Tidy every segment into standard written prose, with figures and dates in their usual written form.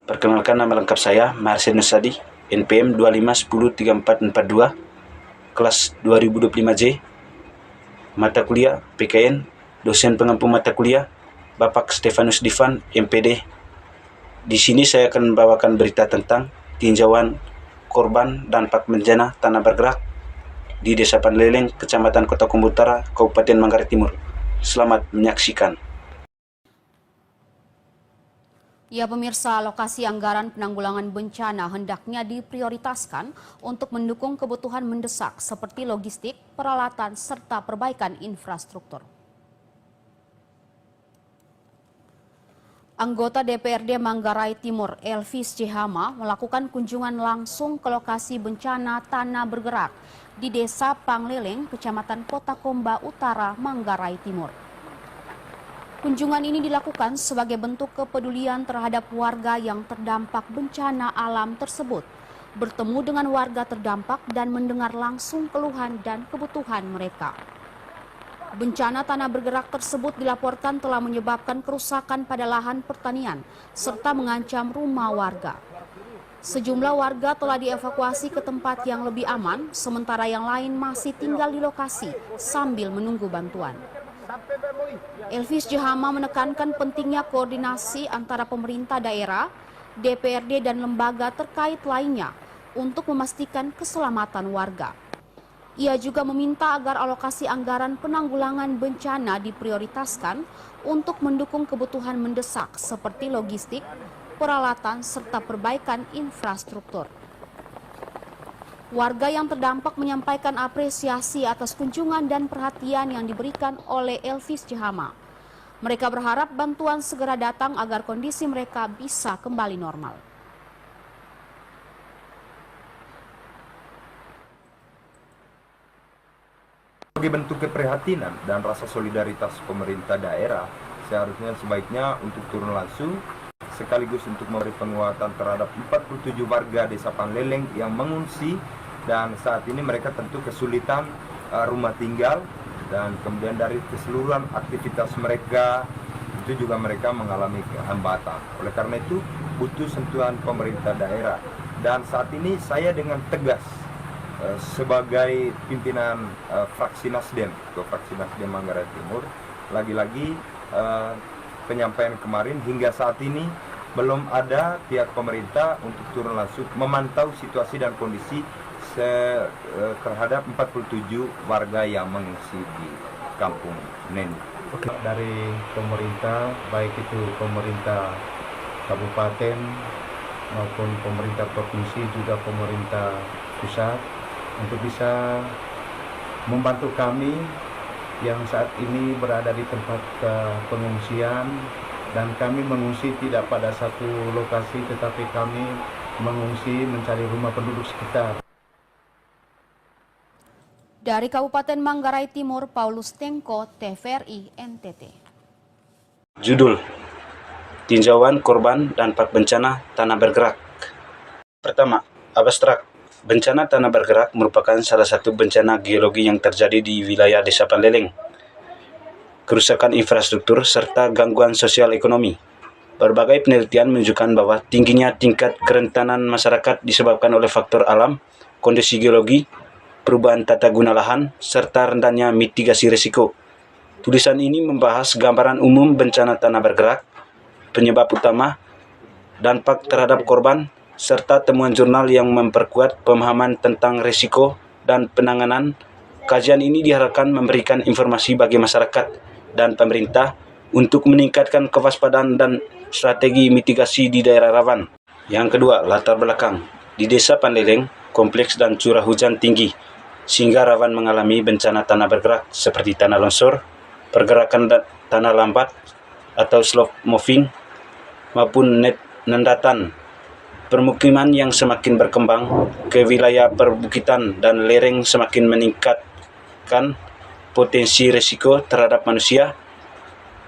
Perkenalkan, nama lengkap saya Marcel Nusadi, NPM 25103442, kelas 2025J, mata kuliah PKN, dosen pengampu mata kuliah Bapak Stefanus Divan, MPD. Di sini saya akan membawakan berita tentang tinjauan korban dampak bencana tanah bergerak di Desa Panleleng, Kecamatan Kota Kombo Utara, Kabupaten Manggarai Timur. Selamat menyaksikan. Ya pemirsa, alokasi anggaran penanggulangan bencana hendaknya diprioritaskan untuk mendukung kebutuhan mendesak seperti logistik, peralatan, serta perbaikan infrastruktur. Anggota DPRD Manggarai Timur, Elvis Jehama, melakukan kunjungan langsung ke lokasi bencana tanah bergerak di Desa Pangleleng, Kecamatan Kota Kombo Utara, Manggarai Timur. Kunjungan ini dilakukan sebagai bentuk kepedulian terhadap warga yang terdampak bencana alam tersebut, bertemu dengan warga terdampak dan mendengar langsung keluhan dan kebutuhan mereka. Bencana tanah bergerak tersebut dilaporkan telah menyebabkan kerusakan pada lahan pertanian serta mengancam rumah warga. Sejumlah warga telah dievakuasi ke tempat yang lebih aman, sementara yang lain masih tinggal di lokasi sambil menunggu bantuan. Elvis Jehama menekankan pentingnya koordinasi antara pemerintah daerah, DPRD dan lembaga terkait lainnya untuk memastikan keselamatan warga. Ia juga meminta agar alokasi anggaran penanggulangan bencana diprioritaskan untuk mendukung kebutuhan mendesak seperti logistik, peralatan, serta perbaikan infrastruktur. Warga yang terdampak menyampaikan apresiasi atas kunjungan dan perhatian yang diberikan oleh Elvis Jehama. Mereka berharap bantuan segera datang agar kondisi mereka bisa kembali normal. Sebagai bentuk keprihatinan dan rasa solidaritas pemerintah daerah, sebaiknya untuk turun langsung sekaligus untuk memberi penguatan terhadap 47 warga Desa Panleleng yang mengungsi, dan saat ini mereka tentu kesulitan rumah tinggal, dan kemudian dari keseluruhan aktivitas mereka itu juga mereka mengalami hambatan. Oleh karena itu butuh sentuhan pemerintah daerah, dan saat ini saya dengan tegas sebagai pimpinan fraksi Nasdem Manggarai Timur, lagi-lagi penyampaian kemarin hingga saat ini belum ada pihak pemerintah untuk turun langsung memantau situasi dan kondisi terhadap 47 warga yang mengungsi di Kampung Neni. Dari pemerintah, baik itu pemerintah kabupaten maupun pemerintah provinsi, juga pemerintah pusat, untuk bisa membantu kami yang saat ini berada di tempat pengungsian, dan kami mengungsi tidak pada satu lokasi, tetapi kami mengungsi mencari rumah penduduk sekitar. Dari Kabupaten Manggarai Timur, Paulus Tengko, TVRI NTT. Judul: Tinjauan korban dampak bencana tanah bergerak. Pertama, abstrak. Bencana tanah bergerak merupakan salah satu bencana geologi yang terjadi di wilayah Desa Panleleng. Kerusakan infrastruktur serta gangguan sosial ekonomi. Berbagai penelitian menunjukkan bahwa tingginya tingkat kerentanan masyarakat disebabkan oleh faktor alam, kondisi geologi, perubahan tata guna lahan, serta rendahnya mitigasi risiko. Tulisan ini membahas gambaran umum bencana tanah bergerak, penyebab utama, dampak terhadap korban, serta temuan jurnal yang memperkuat pemahaman tentang risiko dan penanganan. Kajian ini diharapkan memberikan informasi bagi masyarakat dan pemerintah untuk meningkatkan kewaspadaan dan strategi mitigasi di daerah rawan. Yang kedua, latar belakang. Di Desa Panleleng, kompleks dan curah hujan tinggi, sehingga rawan mengalami bencana tanah bergerak seperti tanah longsor, pergerakan tanah lambat atau slope moving, maupun nendatan. Permukiman yang semakin berkembang ke wilayah perbukitan dan lereng semakin meningkatkan potensi risiko terhadap manusia.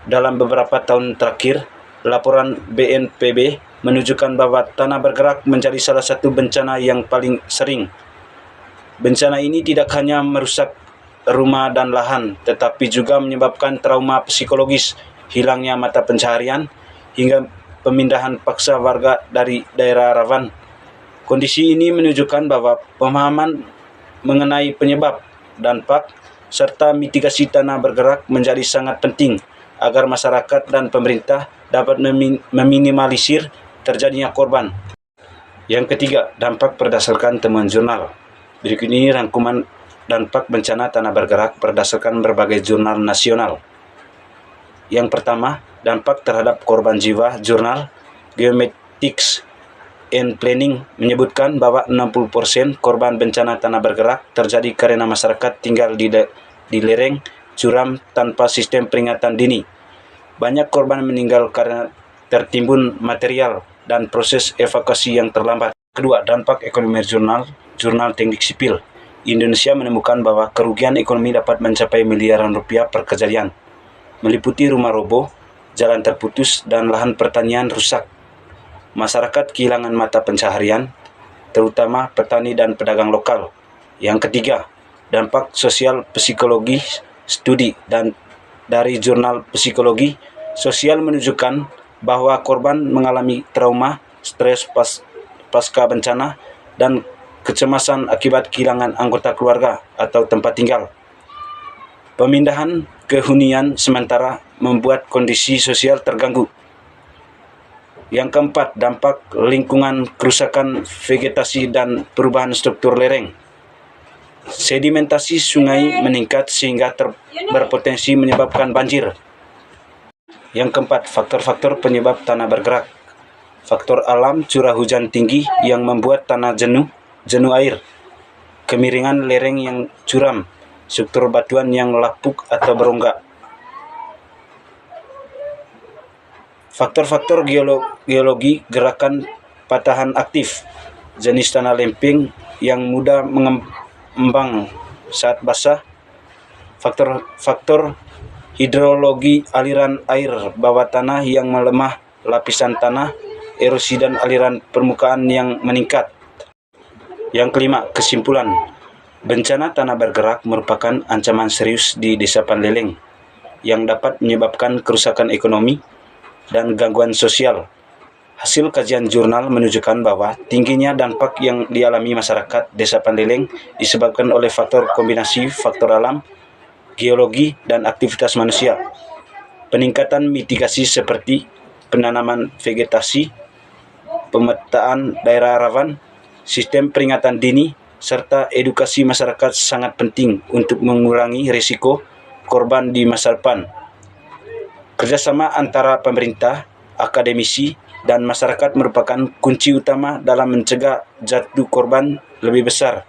Dalam beberapa tahun terakhir, laporan BNPB menunjukkan bahwa tanah bergerak menjadi salah satu bencana yang paling sering. Bencana ini tidak hanya merusak rumah dan lahan, tetapi juga menyebabkan trauma psikologis, hilangnya mata pencaharian, hingga pemindahan paksa warga dari daerah rawan. Kondisi ini menunjukkan bahwa pemahaman mengenai penyebab, dampak, serta mitigasi tanah bergerak menjadi sangat penting agar masyarakat dan pemerintah dapat meminimalisir terjadinya korban. Yang ketiga, dampak berdasarkan temuan jurnal. Berikut ini rangkuman dampak bencana tanah bergerak berdasarkan berbagai jurnal nasional. Yang pertama, dampak terhadap korban jiwa. Jurnal Geomatics and Planning menyebutkan bahwa 60% korban bencana tanah bergerak terjadi karena masyarakat tinggal di lereng curam tanpa sistem peringatan dini. Banyak korban meninggal karena tertimbun material dan proses evakuasi yang terlambat. Kedua, dampak ekonomi. Jurnal Teknik Sipil Indonesia menemukan bahwa kerugian ekonomi dapat mencapai miliaran rupiah per kejadian, meliputi rumah roboh, jalan terputus, dan lahan pertanian rusak. Masyarakat kehilangan mata pencaharian, terutama petani dan pedagang lokal. Yang ketiga, dampak sosial psikologi. Studi dari Jurnal Psikologi Sosial menunjukkan bahwa korban mengalami trauma, stres pasca bencana, dan kecemasan akibat kehilangan anggota keluarga atau tempat tinggal. Pemindahan ke hunian sementara membuat kondisi sosial terganggu. Yang keempat, dampak lingkungan, kerusakan vegetasi dan perubahan struktur lereng. Sedimentasi sungai meningkat sehingga berpotensi menyebabkan banjir. Yang keempat, faktor-faktor penyebab tanah bergerak. Faktor alam, curah hujan tinggi yang membuat tanah jenuh air, kemiringan lereng yang curam, struktur batuan yang lapuk atau berongga. Faktor-faktor geologi, gerakan patahan aktif, jenis tanah lempeng yang mudah mengembang saat basah. Faktor hidrologi, aliran air bawah tanah yang melemah, lapisan tanah, erosi dan aliran permukaan yang meningkat. Yang kelima, kesimpulan. Bencana tanah bergerak merupakan ancaman serius di Desa Panleleng yang dapat menyebabkan kerusakan ekonomi dan gangguan sosial. Hasil kajian jurnal menunjukkan bahwa tingginya dampak yang dialami masyarakat Desa Panleleng disebabkan oleh faktor kombinasi faktor alam, geologi, dan aktivitas manusia. Peningkatan mitigasi seperti penanaman vegetasi, pemetaan daerah rawan, sistem peringatan dini, serta edukasi masyarakat sangat penting untuk mengurangi risiko korban di masa depan. Kerjasama antara pemerintah, akademisi, dan masyarakat merupakan kunci utama dalam mencegah jatuh korban lebih besar